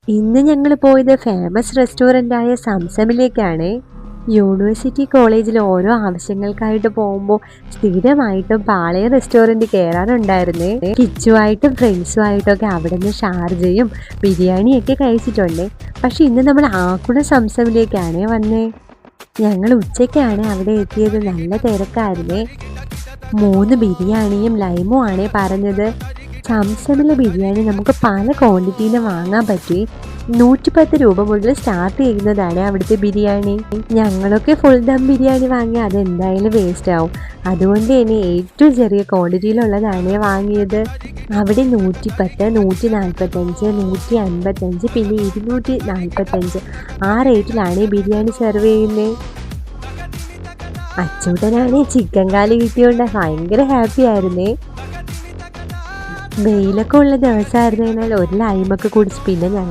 ഇന്ന് ഞങ്ങൾ പോയത് ഫേമസ് റെസ്റ്റോറൻ്റായ സംസമിലേക്കാണ്. യൂണിവേഴ്സിറ്റി കോളേജിൽ ഓരോ ആവശ്യങ്ങൾക്കായിട്ട് പോകുമ്പോൾ സ്ഥിരമായിട്ടും പാളയം റെസ്റ്റോറൻറ്റ് കയറാറുണ്ടായിരുന്നേ. കിച്ചുവായിട്ടും ഫ്രണ്ട്സുമായിട്ടും ഒക്കെ അവിടെ നിന്ന് ഷാർജയും ബിരിയാണിയൊക്കെ കഴിച്ചിട്ടുണ്ട്. പക്ഷെ ഇന്ന് നമ്മൾ ആക്കുള സംസമിലേക്കാണ് വന്നേ. ഞങ്ങൾ ഉച്ചയ്ക്കാണ് അവിടെ എത്തിയത്. നല്ല തിരക്കായിരുന്നേ. 3 ബിരിയാണിയും ലൈമും ആണേ പറഞ്ഞത്. സംസമിലെ ബിരിയാണി നമുക്ക് പല ക്വാണ്ടിറ്റീന്ന് വാങ്ങാൻ പറ്റി. 110 രൂപ മുതൽ സ്റ്റാർട്ട് ചെയ്യുന്നതാണ് അവിടുത്തെ ബിരിയാണി. ഞങ്ങളൊക്കെ ഫുൾ ദം ബിരിയാണി വാങ്ങി അതെന്തായാലും വേസ്റ്റ് ആവും. അതുകൊണ്ട് തന്നെ ഏറ്റവും ചെറിയ ക്വാണ്ടിറ്റിയിലുള്ളതാണ് വാങ്ങിയത്. അവിടെ 110, 145, 155 പിന്നെ 245 ആ റേറ്റിലാണ് ബിരിയാണി സെർവ് ചെയ്യുന്നത്. അച്ചൂട്ടനാണ് ചിക്കൻ കാല് കിട്ടിയോണ്ട് ഭയങ്കര ഹാപ്പി ആയിരുന്നേ. വെയിലൊക്കെ ഉള്ള ദിവസമായിരുന്നതിനാൽ ഒരു ലൈമൊക്കെ കുടിച്ച് പിന്നെ ഞങ്ങൾ